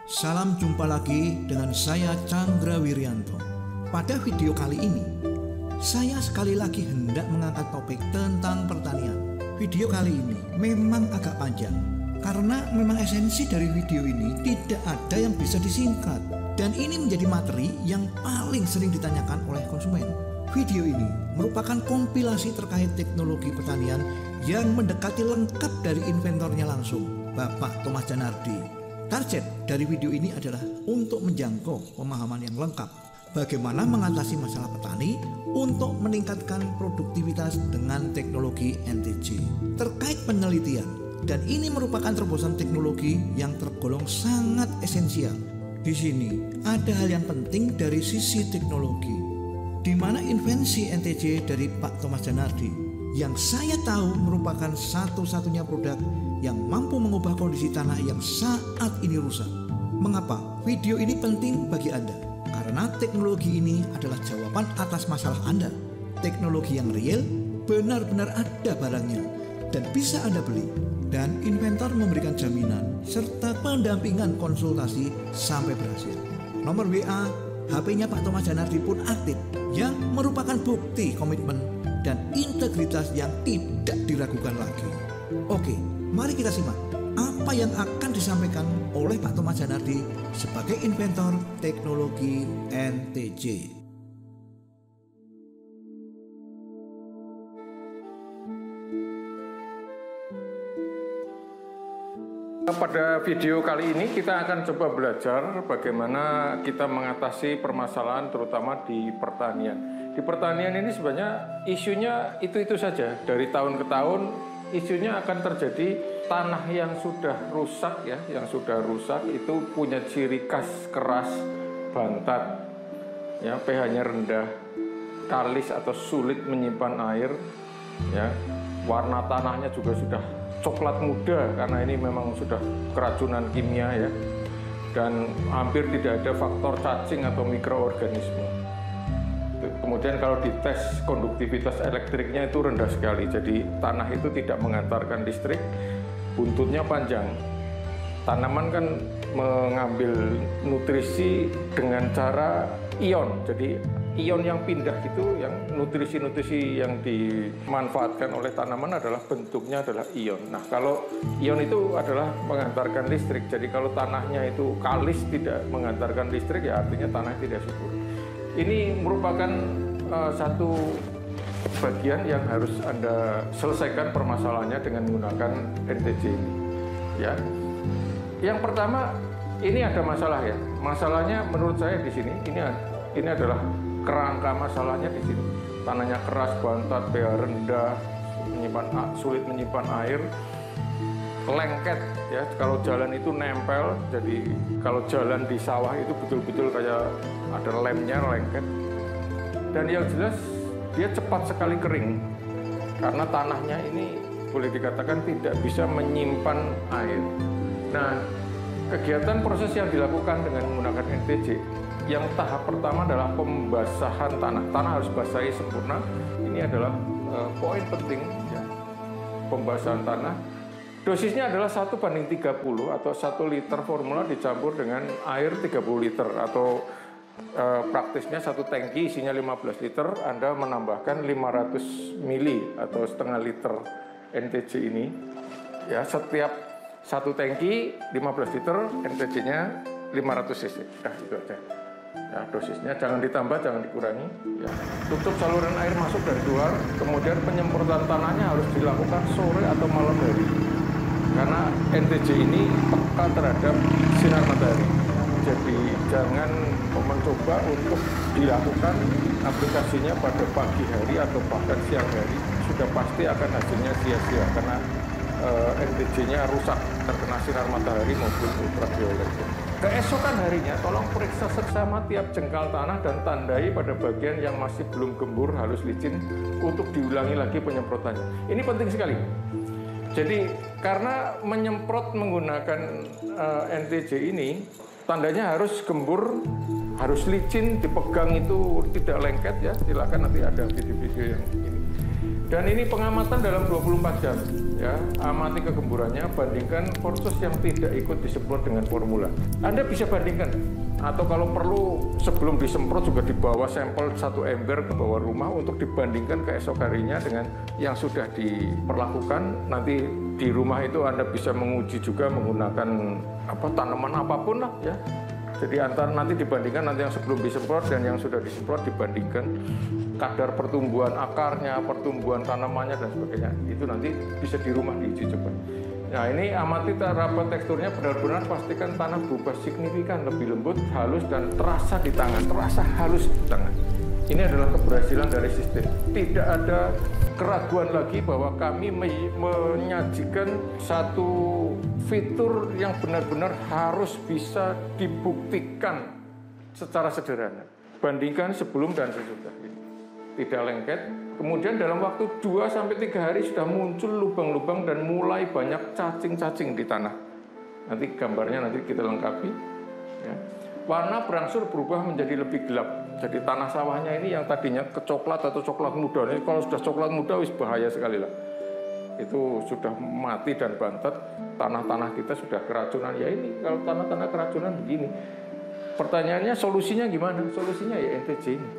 Salam jumpa lagi dengan saya Chandra Wiryanto. Pada video kali ini, saya sekali lagi hendak mengangkat topik tentang pertanian. Video kali ini memang agak panjang, karena memang esensi dari video ini tidak ada yang bisa disingkat. Dan ini menjadi materi yang paling sering ditanyakan oleh konsumen. Video ini merupakan kompilasi terkait teknologi pertanian yang mendekati lengkap dari inventornya langsung, Bapak Thomas Janardi. Target dari video ini adalah untuk menjangkau pemahaman yang lengkap bagaimana mengatasi masalah petani untuk meningkatkan produktivitas dengan teknologi NTJ. Terkait penelitian, dan ini merupakan terobosan teknologi yang tergolong sangat esensial. Di sini ada hal yang penting dari sisi teknologi, di mana invensi NTJ dari Pak Thomas Janardi yang saya tahu merupakan satu-satunya produk yang mampu mengubah kondisi tanah yang saat ini rusak. Mengapa video ini penting bagi Anda? Karena teknologi ini adalah jawaban atas masalah Anda. Teknologi yang real, benar-benar ada barangnya dan bisa Anda beli. Dan inventor memberikan jaminan serta pendampingan konsultasi sampai berhasil. Nomor WA, HP-nya Pak Thomas Janardi pun aktif, yang merupakan bukti komitmen dan integritas yang tidak diragukan lagi. Oke, mari kita simak apa yang akan disampaikan oleh Pak Thomas Janardi sebagai inventor teknologi NTJ. Pada video kali ini kita akan coba belajar bagaimana kita mengatasi permasalahan terutama di pertanian. Di pertanian ini sebenarnya isunya itu-itu saja. Dari tahun ke tahun isunya akan terjadi tanah yang sudah rusak ya, yang sudah rusak itu punya ciri khas keras, bantat, ya, pH-nya rendah, kalis atau sulit menyimpan air, ya, warna tanahnya juga sudah coklat muda karena ini memang sudah keracunan kimia ya, dan hampir tidak ada faktor cacing atau mikroorganisme. Kemudian kalau dites konduktivitas elektriknya itu rendah sekali, jadi tanah itu tidak mengantarkan listrik, buntutnya panjang. Tanaman kan mengambil nutrisi dengan cara ion, jadi ion yang pindah itu, yang nutrisi-nutrisi yang dimanfaatkan oleh tanaman adalah bentuknya adalah ion. Nah, kalau ion itu adalah mengantarkan listrik, jadi kalau tanahnya itu kalis tidak mengantarkan listrik, ya artinya tanah tidak subur. Ini merupakan satu bagian yang harus Anda selesaikan permasalahannya dengan menggunakan NTJ ini. Ya, yang pertama ini ada masalah ya. Masalahnya menurut saya di sini ini adalah kerangka masalahnya di sini. Tanahnya keras, bantat, pH rendah, sulit menyimpan air, lengket ya. Kalau jalan itu nempel, jadi kalau jalan di sawah itu betul-betul kayak ada lemnya, lengket. Dan yang jelas dia cepat sekali kering karena tanahnya ini boleh dikatakan tidak bisa menyimpan air. Nah, kegiatan proses yang dilakukan dengan menggunakan NTJ, yang tahap pertama adalah pembasahan tanah. Tanah harus basahi sempurna. Ini adalah poin penting ya. Pembasahan tanah. Dosisnya adalah 1:30 atau 1 liter formula dicampur dengan air 30 liter atau praktisnya 1 tangki isinya 15 liter, Anda menambahkan 500 mili atau setengah liter NTJ ini. Ya, setiap 1 tangki 15 liter, NTJ-nya 500 cc. Nah, itu aja. Ya, dosisnya jangan ditambah, jangan dikurangi. Ya. Tutup saluran air masuk dari luar, kemudian penyemprotan tanahnya harus dilakukan sore atau malam hari. Karena NTJ ini peka terhadap sinar matahari. Jadi jangan mencoba untuk dilakukan aplikasinya pada pagi hari atau bahkan siang hari. Sudah pasti akan hasilnya sia-sia karena NTJ-nya rusak terkena sinar matahari maupun ultraviolet. Keesokan harinya tolong periksa seksama tiap jengkal tanah dan tandai pada bagian yang masih belum gembur, halus, licin untuk diulangi lagi penyemprotannya. Ini penting sekali. Jadi karena menyemprot menggunakan NTJ ini, tandanya harus gembur, harus licin, dipegang itu tidak lengket ya. Silakan nanti ada video-video yang ini. Dan ini pengamatan dalam 24 jam. ya, amati kegemburannya, bandingkan versus yang tidak ikut disemprot dengan formula. Anda bisa bandingkan, atau kalau perlu sebelum disemprot juga dibawa sampel 1 ember ke bawah rumah untuk dibandingkan keesok harinya dengan yang sudah diperlakukan. Nanti di rumah itu Anda bisa menguji juga menggunakan tanaman apapun lah ya. Jadi nanti dibandingkan nanti yang sebelum disemprot dan yang sudah disemprot, dibandingkan kadar pertumbuhan akarnya, pertumbuhan tanamannya dan sebagainya. Itu nanti bisa di rumah diuji coba. Nah, ini amati rapat teksturnya, benar-benar pastikan tanah berubah signifikan, lebih lembut, halus dan terasa di tangan, terasa halus di tangan. Ini adalah keberhasilan dari sistem. Tidak ada keraguan lagi bahwa kami menyajikan satu fitur yang benar-benar harus bisa dibuktikan secara sederhana. Bandingkan sebelum dan sesudah ini. Tidak lengket. Kemudian dalam waktu 2-3 hari sudah muncul lubang-lubang dan mulai banyak cacing-cacing di tanah. Nanti gambarnya nanti kita lengkapi. Ya. Warna berangsur berubah menjadi lebih gelap. Jadi tanah sawahnya ini yang tadinya kecoklat atau coklat muda. Ini kalau sudah coklat muda wis bahaya sekali lah. Itu sudah mati dan bantet. Tanah-tanah kita sudah keracunan. Ya ini kalau tanah-tanah keracunan begini. Pertanyaannya solusinya gimana? Solusinya ya NTJ ini.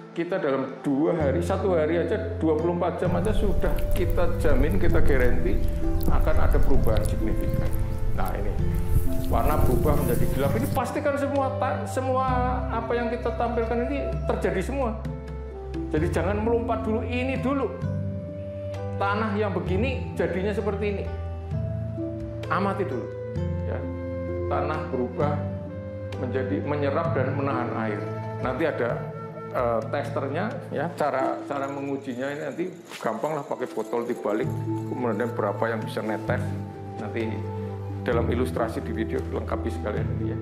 Kita dalam 2 hari, 1 hari aja 24 jam aja sudah kita jamin, kita garanti akan ada perubahan signifikan. Nah ini warna berubah menjadi gelap, ini pastikan semua apa yang kita tampilkan ini terjadi semua. Jadi jangan melompat dulu, ini dulu tanah yang begini jadinya seperti ini, amati dulu ya. Tanah berubah menjadi menyerap dan menahan air. Nanti ada testernya ya, cara mengujinya ini nanti gampang lah, pakai botol dibalik kemudian berapa yang bisa netes, nanti dalam ilustrasi di video lengkapi sekalian ini ya.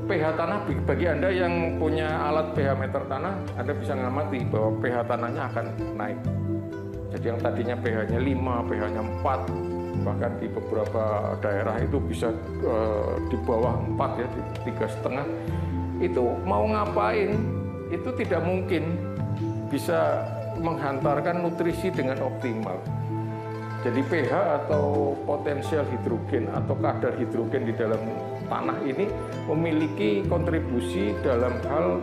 pH tanah bagi Anda yang punya alat pH meter tanah, Anda bisa ngamati bahwa pH tanahnya akan naik. Jadi yang tadinya pH-nya 5, pH-nya 4, bahkan di beberapa daerah itu bisa di bawah 4 ya, di 3,5. Itu mau ngapain? Itu tidak mungkin bisa menghantarkan nutrisi dengan optimal. Jadi pH atau potensial hidrogen atau kadar hidrogen di dalam tanah ini memiliki kontribusi dalam hal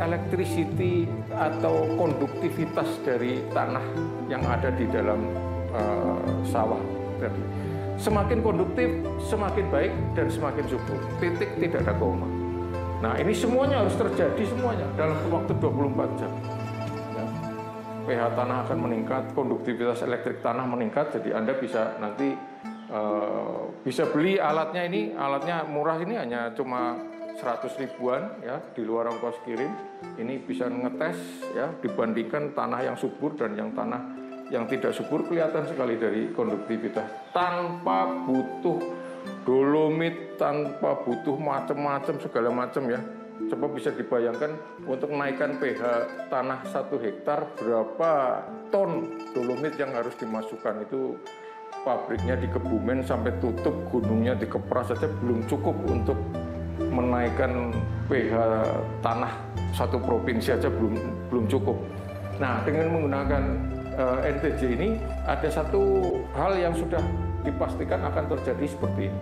electricity atau konduktivitas dari tanah yang ada di dalam sawah. Jadi, semakin konduktif, semakin baik dan semakin subur. Titik, tidak ada koma. Nah, ini semuanya harus terjadi semuanya dalam waktu 24 jam. Ya. pH tanah akan meningkat, konduktivitas elektrik tanah meningkat, jadi Anda bisa nanti bisa beli alatnya ini, alatnya murah ini hanya cuma 100 ribuan ya, di luar ongkos kirim. Ini bisa ngetes ya, dibandingkan tanah yang subur dan yang tanah yang tidak subur, kelihatan sekali dari konduktivitas. Tanpa butuh dolomit, tanpa butuh macam-macam segala macam ya. Coba bisa dibayangkan untuk menaikkan pH tanah 1 hektar berapa ton dolomit yang harus dimasukkan. Itu pabriknya di Kebumen sampai tutup, gunungnya dikepras saja belum cukup untuk menaikkan pH tanah satu provinsi aja belum cukup. Nah, dengan menggunakan NTJ ini ada satu hal yang sudah dipastikan akan terjadi seperti ini.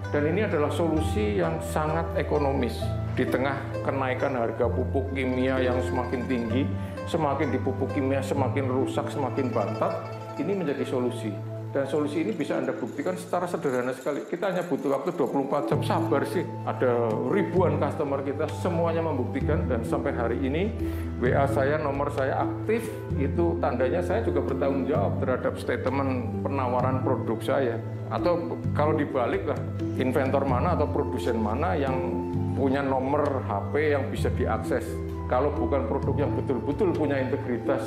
Dan ini adalah solusi yang sangat ekonomis. Di tengah kenaikan harga pupuk kimia yang semakin tinggi, semakin dipupuk kimia semakin rusak, semakin bantat, ini menjadi solusi. Dan solusi ini bisa Anda buktikan secara sederhana sekali. Kita hanya butuh waktu 24 jam, sabar sih. Ada ribuan customer kita, semuanya membuktikan. Dan sampai hari ini, WA saya, nomor saya aktif. Itu tandanya saya juga bertanggung jawab terhadap statement penawaran produk saya. Atau kalau dibalik lah, inventor mana atau produsen mana yang punya nomor HP yang bisa diakses. Kalau bukan produk yang betul-betul punya integritas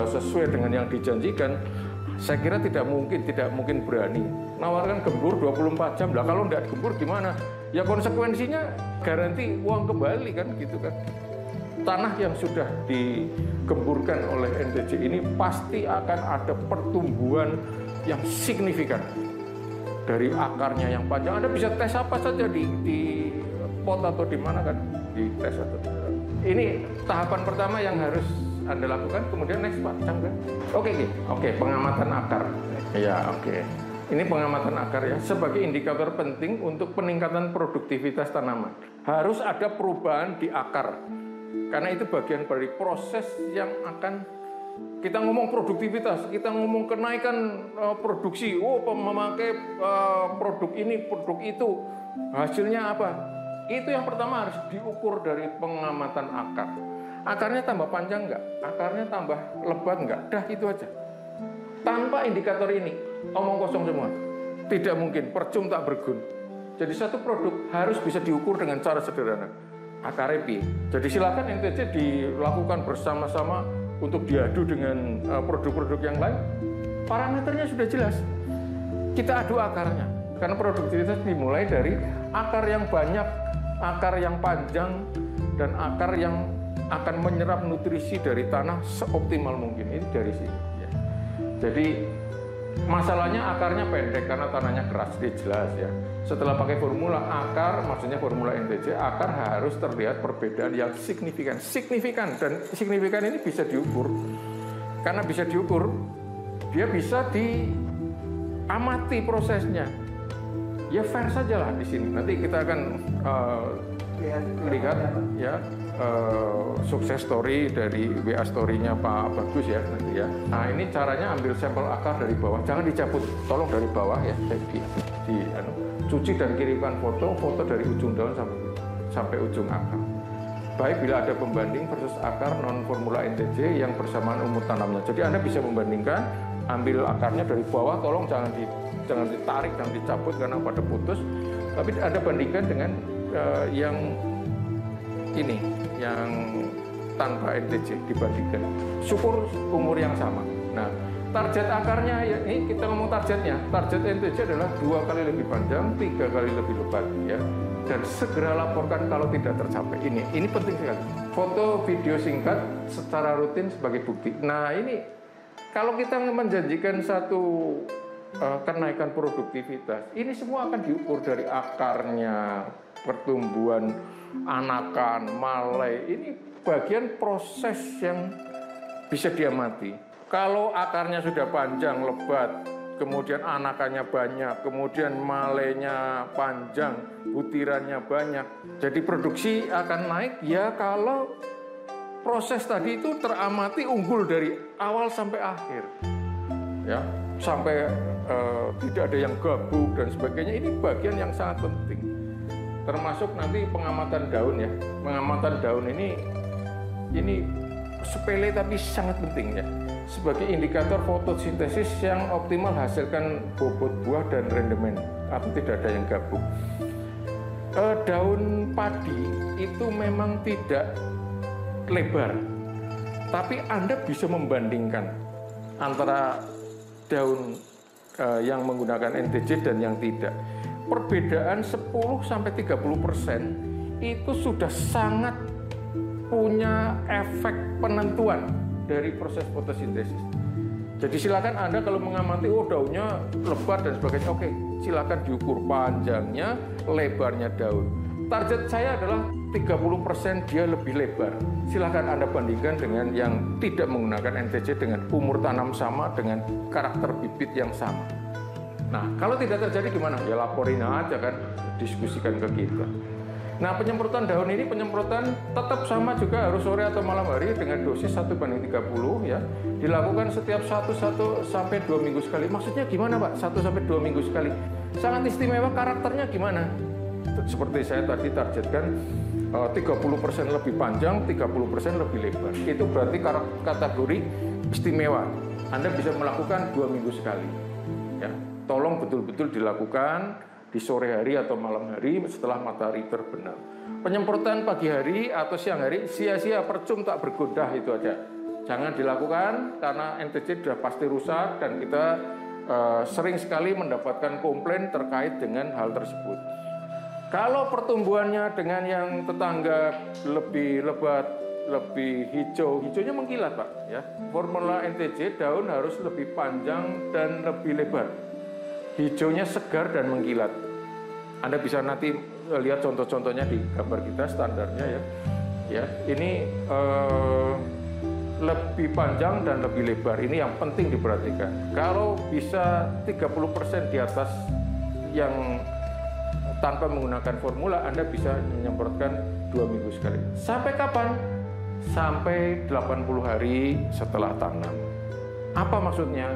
sesuai dengan yang dijanjikan, saya kira tidak mungkin berani nawarkan gembur 24 jam. Lah kalau tidak gembur gimana? Ya konsekuensinya garansi uang kembali kan gitu kan. Tanah yang sudah digemburkan oleh NTJ ini pasti akan ada pertumbuhan yang signifikan. Dari akarnya yang panjang, Anda bisa tes apa saja di pot atau di mana kan, di tes atau ini tahapan pertama yang harus Anda lakukan, kemudian next Pak, Cangga. Oke, pengamatan akar. Ya, oke. Ini pengamatan akar ya, sebagai indikator penting untuk peningkatan produktivitas tanaman. Harus ada perubahan di akar, karena itu bagian dari proses yang akan kita ngomong produktivitas, kita ngomong kenaikan produksi, memakai produk ini, produk itu, hasilnya apa? Itu yang pertama harus diukur dari pengamatan akar. Akarnya tambah panjang nggak? Akarnya tambah lebat nggak? Dah itu aja. Tanpa indikator ini, omong kosong semua. Tidak mungkin, percuma tak bergun. Jadi satu produk harus bisa diukur dengan cara sederhana. Akarnya piye. Jadi silakan NTJ dilakukan bersama-sama untuk diadu dengan produk-produk yang lain. Parameternya sudah jelas. Kita adu akarnya. Karena produktivitas dimulai dari akar yang banyak, akar yang panjang, dan akar yang akan menyerap nutrisi dari tanah seoptimal mungkin. Ini dari sini. Ya. Jadi masalahnya akarnya pendek karena tanahnya keras, dia jelas ya. Setelah pakai formula akar, maksudnya formula NTJ, akar harus terlihat perbedaan yang signifikan. Dan signifikan ini bisa diukur. Karena bisa diukur, dia bisa diamati prosesnya. Ya fair saja lah di sini. Nanti kita akan lihat ya sukses story dari WA story-nya Pak Bagus ya nanti ya. Nah ini caranya ambil sampel akar dari bawah, jangan dicabut, tolong dari bawah ya, cuci dan kirimkan foto dari ujung daun sampai ujung akar. Baik bila ada pembanding versus akar non formula NTJ yang bersamaan umur tanamnya. Jadi Anda bisa membandingkan, ambil akarnya dari bawah, tolong jangan ditarik, jangan dicabut karena pada putus. Tapi Anda bandingkan dengan yang ini, yang tanpa NTJ dibandingkan. Syukur umur yang sama. Nah, target akarnya, ya, ini kita ngomong targetnya. Target NTJ adalah 2 kali lebih panjang, 3 kali lebih lebat, ya. Dan segera laporkan kalau tidak tercapai. Ini penting sekali. Foto, video singkat secara rutin sebagai bukti. Nah, ini kalau kita menjanjikan satu kenaikan produktivitas, ini semua akan diukur dari akarnya, pertumbuhan anakan, malai. Ini bagian proses yang bisa diamati. Kalau akarnya sudah panjang, lebat, kemudian anakannya banyak, kemudian malainya panjang, butirannya banyak, jadi produksi akan naik ya kalau proses tadi itu teramati unggul dari awal sampai akhir. Ya, sampai tidak ada yang gabung dan sebagainya. Ini bagian yang sangat penting. Termasuk nanti pengamatan daun ya. Pengamatan daun ini sepele tapi sangat penting ya. Sebagai indikator fotosintesis yang optimal hasilkan bobot buah dan rendemen atau tidak ada yang gabung. Daun padi itu memang tidak lebar, tapi Anda bisa membandingkan antara daun yang menggunakan NTJ dan yang tidak. Perbedaan 10-30% itu sudah sangat punya efek penentuan dari proses fotosintesis. Jadi silakan Anda kalau mengamati, daunnya lebar dan sebagainya, oke, silakan diukur panjangnya, lebarnya daun. Target saya adalah 30% dia lebih lebar. Silakan Anda bandingkan dengan yang tidak menggunakan NTJ dengan umur tanam sama, dengan karakter bibit yang sama. Nah, kalau tidak terjadi gimana? Ya laporin aja kan, diskusikan ke kita. Nah, penyemprotan daun ini penyemprotan tetap sama juga, harus sore atau malam hari dengan dosis 1:30 ya. Dilakukan setiap 1-2 minggu sekali. Maksudnya gimana Pak? 1-2 minggu sekali. Sangat istimewa, karakternya gimana? Seperti saya tadi targetkan 30% lebih panjang, 30% lebih lebar. Itu berarti kategori istimewa. Anda bisa melakukan 2 minggu sekali. Ya, tolong betul-betul dilakukan di sore hari atau malam hari setelah matahari terbenam. Penyemprotan pagi hari atau siang hari sia-sia, percuma tak bergodah, itu aja. Jangan dilakukan karena NTJ sudah pasti rusak dan kita sering sekali mendapatkan komplain terkait dengan hal tersebut. Kalau pertumbuhannya dengan yang tetangga lebih lebat, lebih hijau, hijaunya mengkilat Pak. Ya, formula NTJ daun harus lebih panjang dan lebih lebar. Hijaunya segar dan mengkilat. Anda bisa nanti lihat contoh-contohnya di gambar kita standarnya ya. Ya, ini lebih panjang dan lebih lebar. Ini yang penting diperhatikan. Kalau bisa 30% di atas yang tanpa menggunakan formula, Anda bisa menyemprotkan 2 minggu sekali. Sampai kapan? Sampai 80 hari setelah tanam. Apa maksudnya?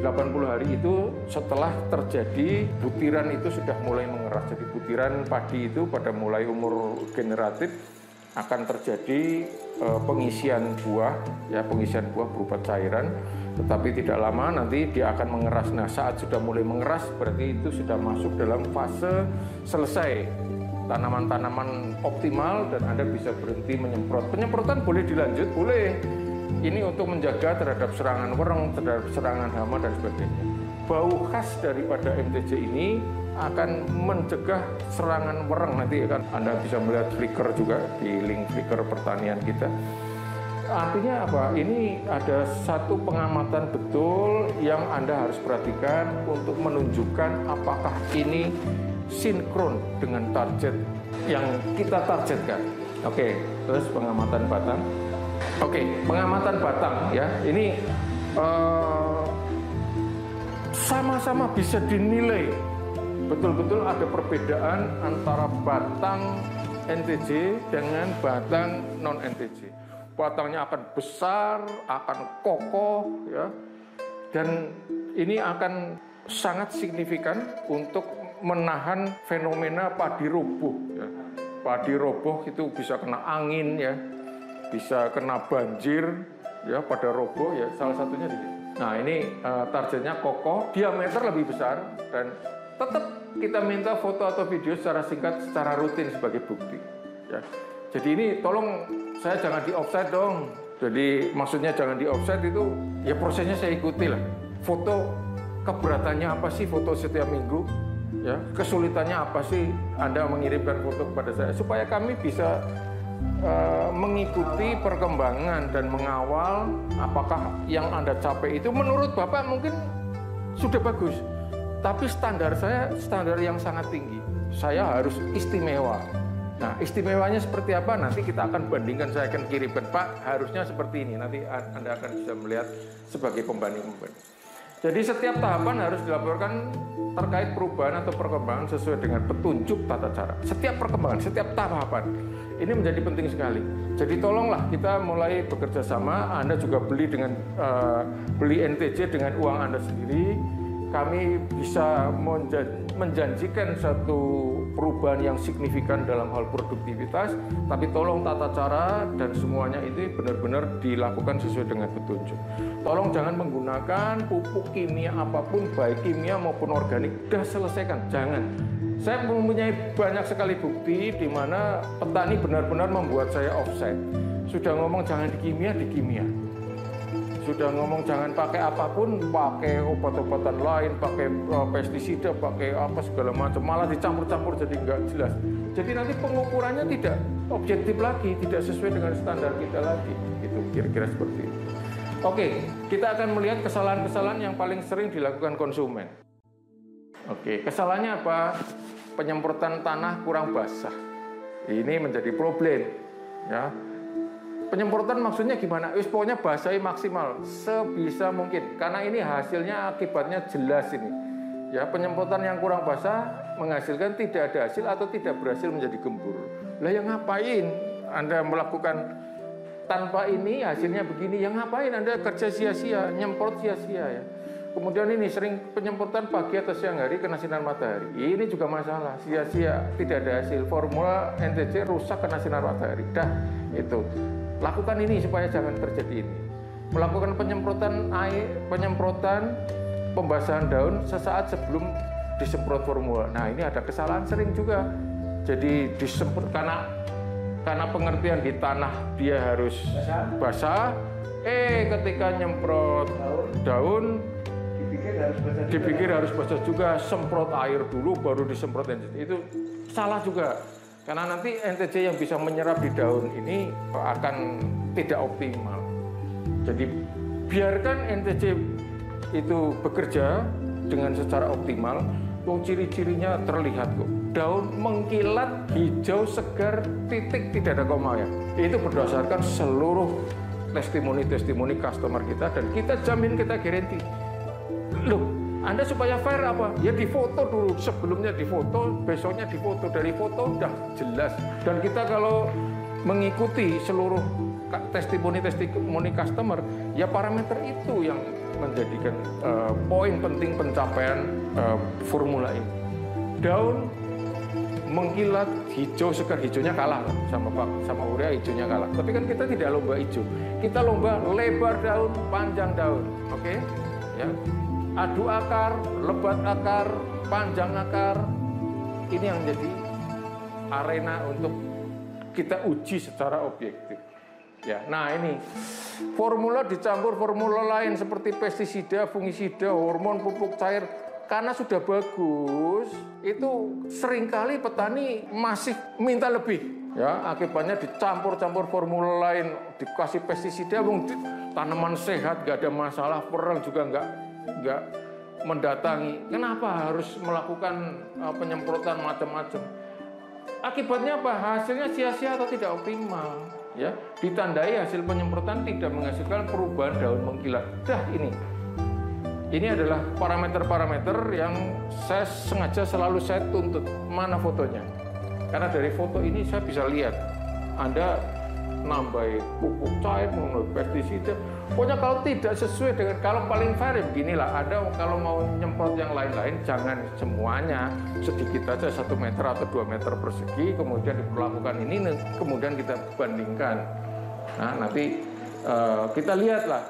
80 hari itu setelah terjadi butiran itu sudah mulai mengeras. Jadi butiran padi itu pada mulai umur generatif akan terjadi pengisian buah, ya pengisian buah berupa cairan, tetapi tidak lama nanti dia akan mengeras. Nah, saat sudah mulai mengeras berarti itu sudah masuk dalam fase selesai tanaman-tanaman optimal dan Anda bisa berhenti menyemprot. Penyemprotan boleh dilanjut, boleh. Ini untuk menjaga terhadap serangan wereng, terhadap serangan hama dan sebagainya. Bau khas daripada MTJ ini akan mencegah serangan wereng. Nanti akan Anda bisa melihat Flickr juga di link Flickr pertanian kita. Artinya apa? Ini ada satu pengamatan betul yang Anda harus perhatikan untuk menunjukkan apakah ini sinkron dengan target yang kita targetkan. Oke, terus pengamatan batang. Oke, pengamatan batang ya, ini sama-sama bisa dinilai betul-betul ada perbedaan antara batang NTJ dengan batang non-NTJ. Batangnya akan besar, akan kokoh ya, dan ini akan sangat signifikan untuk menahan fenomena padi roboh ya. Padi roboh itu bisa kena angin ya, bisa kena banjir ya pada roboh ya, salah satunya di sini. Nah, ini targetnya kokoh, diameter lebih besar, dan tetap kita minta foto atau video secara singkat secara rutin sebagai bukti ya. Jadi ini tolong saya jangan di offset dong. Jadi maksudnya jangan di offset itu ya prosesnya saya ikuti lah. Foto keberatannya apa sih foto setiap minggu? Ya, kesulitannya apa sih Anda mengirimkan foto kepada saya supaya kami bisa mengikuti perkembangan dan mengawal apakah yang Anda capai itu menurut Bapak mungkin sudah bagus, tapi standar saya standar yang sangat tinggi. Saya harus istimewa. Nah, istimewanya seperti apa? Nanti kita akan bandingkan, saya akan kirimkan, Pak, harusnya seperti ini. Nanti Anda akan bisa melihat sebagai pembanding-pembanding. Jadi setiap tahapan harus dilaporkan terkait perubahan atau perkembangan sesuai dengan petunjuk tata cara. Setiap perkembangan, setiap tahapan. Ini menjadi penting sekali. Jadi tolonglah kita mulai bekerja sama. Anda juga beli beli NTJ dengan uang Anda sendiri. Kami bisa menjanjikan satu perubahan yang signifikan dalam hal produktivitas, tapi tolong tata cara dan semuanya itu benar-benar dilakukan sesuai dengan petunjuk. Tolong jangan menggunakan pupuk kimia apapun, baik kimia maupun organik, sudah selesaikan, jangan. Saya mempunyai banyak sekali bukti di mana petani benar-benar membuat saya offside. Sudah ngomong jangan di kimia, sudah ngomong jangan pakai apapun, pakai obat-obatan lain, pakai pestisida, pakai apa segala macam, malah dicampur-campur jadi nggak jelas. Jadi nanti pengukurannya tidak objektif lagi, tidak sesuai dengan standar kita lagi. Itu kira-kira seperti itu. Oke, kita akan melihat kesalahan-kesalahan yang paling sering dilakukan konsumen. Oke, kesalahannya apa? Penyemprotan tanah kurang basah. Ini menjadi problem, ya. Penyemprotan maksudnya gimana? Pokoknya basahi maksimal sebisa mungkin. Karena ini hasilnya akibatnya jelas ini. Ya, penyemprotan yang kurang basah menghasilkan tidak ada hasil atau tidak berhasil menjadi gembur. Lah yang ngapain Anda melakukan tanpa ini hasilnya begini? Yang ngapain Anda kerja sia-sia, nyemprot sia-sia ya. Kemudian ini sering penyemprotan pagi atau siang hari kena sinar matahari. Ini juga masalah, sia-sia, tidak ada hasil. Formula NTJ rusak kena sinar matahari. Dah, itu. Lakukan ini supaya jangan terjadi ini. Melakukan penyemprotan air, penyemprotan pembasahan daun sesaat sebelum disemprot formula. Nah, ini ada kesalahan sering juga. Jadi disemprot karena pengertian di tanah dia harus basah. Ketika nyemprot daun dipikir harus basah juga, semprot air dulu baru disemprot NTJ. Itu salah juga. Karena nanti NTJ yang bisa menyerap di daun ini akan tidak optimal. Jadi biarkan NTJ itu bekerja dengan secara optimal. Ciri-cirinya terlihat kok. Daun mengkilat, hijau, segar, titik, tidak ada koma ya. Itu berdasarkan seluruh testimoni customer kita, dan kita jamin, kita garansi. Loh, Anda supaya fair apa? Ya difoto dulu, sebelumnya difoto, besoknya difoto, dari foto udah jelas. Dan kita kalau mengikuti seluruh testimoni customer, ya parameter itu yang menjadikan poin penting pencapaian formula ini. Daun mengkilat hijau segar, hijaunya kalah sama urea, hijaunya kalah. Tapi kan kita tidak lomba hijau, kita lomba lebar daun, panjang daun. Oke? Ya. Adu akar, lebat akar, panjang akar. Ini yang jadi arena untuk kita uji secara objektif. Ya, nah ini formula dicampur formula lain seperti pestisida, fungisida, hormon, pupuk cair. Karena sudah bagus, itu seringkali petani masih minta lebih. Ya, akibatnya dicampur-campur formula lain, dikasih pestisida, tanaman sehat, gak ada masalah, perang juga nggak mendatangi. Kenapa harus melakukan penyemprotan macam-macam? Akibatnya apa? Hasilnya sia-sia atau tidak optimal. Ya, ditandai hasil penyemprotan tidak menghasilkan perubahan daun mengkilat. Ini adalah parameter-parameter yang saya sengaja selalu saya tuntut. Mana fotonya? Karena dari foto ini saya bisa lihat Anda nambah pupuk cair, menambah pestisida. Pokoknya kalau tidak sesuai dengan, kalau paling fair ya beginilah, Anda kalau mau nyemprot yang lain-lain jangan semuanya, sedikit aja 1 meter atau 2 meter persegi, kemudian diperlakukan ini, kemudian kita bandingkan. Nah nanti kita lihatlah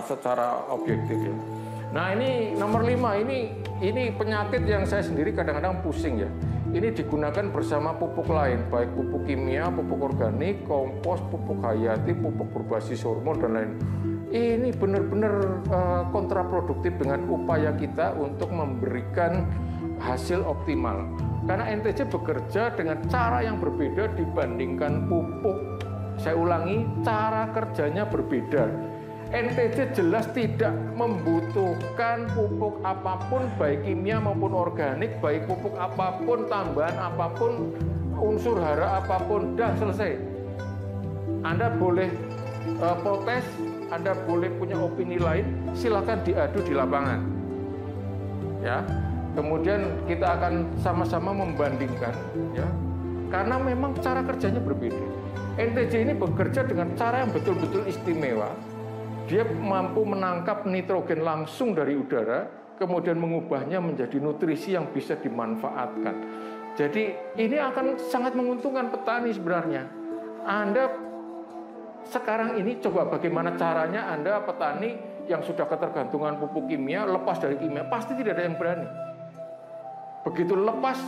secara objektif ya. Nah ini nomor 5, ini penyakit yang saya sendiri kadang-kadang pusing ya. Ini digunakan bersama pupuk lain, baik pupuk kimia, pupuk organik, kompos, pupuk hayati, pupuk berbasis hormon, dan lain. Ini benar-benar kontraproduktif dengan upaya kita untuk memberikan hasil optimal. Karena NTJ bekerja dengan cara yang berbeda dibandingkan pupuk. Saya ulangi, cara kerjanya berbeda. NTJ jelas tidak membutuhkan pupuk apapun, baik kimia maupun organik, baik pupuk apapun, tambahan apapun, unsur hara apapun, dah selesai. Anda boleh protes, Anda boleh punya opini lain, silakan diadu di lapangan. Ya, kemudian kita akan sama-sama membandingkan, ya, karena memang cara kerjanya berbeda. NTJ ini bekerja dengan cara yang betul-betul istimewa. Dia mampu menangkap nitrogen langsung dari udara, kemudian mengubahnya menjadi nutrisi yang bisa dimanfaatkan. Jadi ini akan sangat menguntungkan petani sebenarnya. Anda sekarang ini coba bagaimana caranya Anda petani yang sudah ketergantungan pupuk kimia, lepas dari kimia, pasti tidak ada yang berani. Begitu lepas,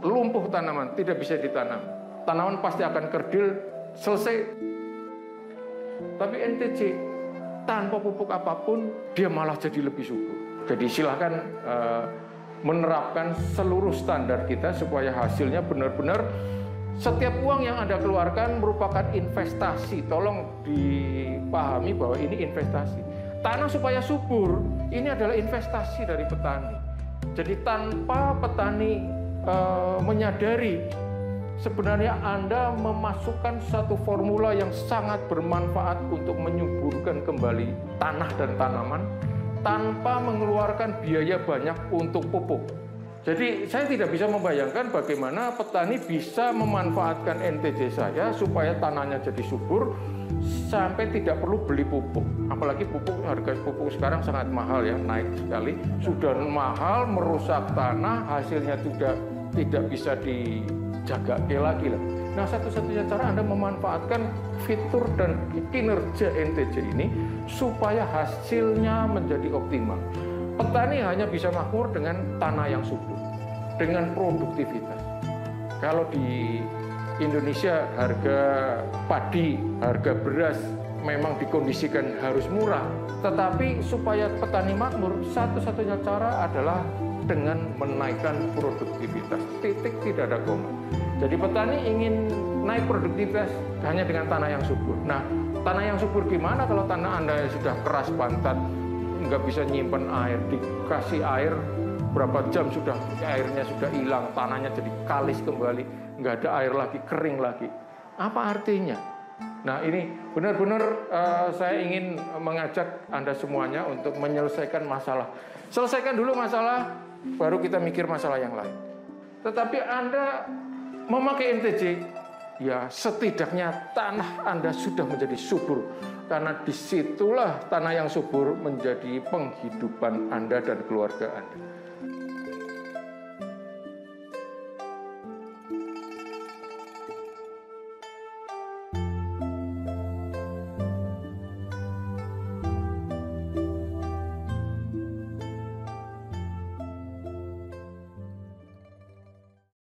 lumpuh tanaman, tidak bisa ditanam. Tanaman pasti akan kerdil, selesai. Tapi NTJ tanpa pupuk apapun, dia malah jadi lebih subur. Jadi silahkan menerapkan seluruh standar kita supaya hasilnya benar-benar setiap uang yang Anda keluarkan merupakan investasi. Tolong dipahami bahwa ini investasi. Tanah supaya subur, ini adalah investasi dari petani. Jadi tanpa petani menyadari, sebenarnya Anda memasukkan satu formula yang sangat bermanfaat untuk menyuburkan kembali tanah dan tanaman tanpa mengeluarkan biaya banyak untuk pupuk. Jadi saya tidak bisa membayangkan bagaimana petani bisa memanfaatkan NTJ saya supaya tanahnya jadi subur sampai tidak perlu beli pupuk. Apalagi pupuk, harga pupuk sekarang sangat mahal ya, naik sekali. Sudah mahal, merusak tanah, hasilnya juga tidak bisa dijaga lagi lah. Nah, satu-satunya cara Anda memanfaatkan fitur dan kinerja NTJ ini supaya hasilnya menjadi optimal. Petani hanya bisa makmur dengan tanah yang subur, dengan produktivitas. Kalau di Indonesia harga padi, harga beras memang dikondisikan harus murah, tetapi supaya petani makmur, satu-satunya cara adalah dengan menaikkan produktivitas. Titik, tidak ada koma. Jadi petani ingin naik produktivitas hanya dengan tanah yang subur. Nah, tanah yang subur gimana kalau tanah Anda sudah keras pantat, nggak bisa nyimpen air, dikasih air berapa jam sudah airnya sudah hilang, tanahnya jadi kalis kembali, nggak ada air lagi, kering lagi. Apa artinya? Nah ini benar-benar saya ingin mengajak Anda semuanya untuk menyelesaikan masalah. Selesaikan dulu masalah, baru kita mikir masalah yang lain. Tetapi Anda memakai NTJ, ya setidaknya tanah Anda sudah menjadi subur. Karena disitulah tanah yang subur menjadi penghidupan Anda dan keluarga Anda.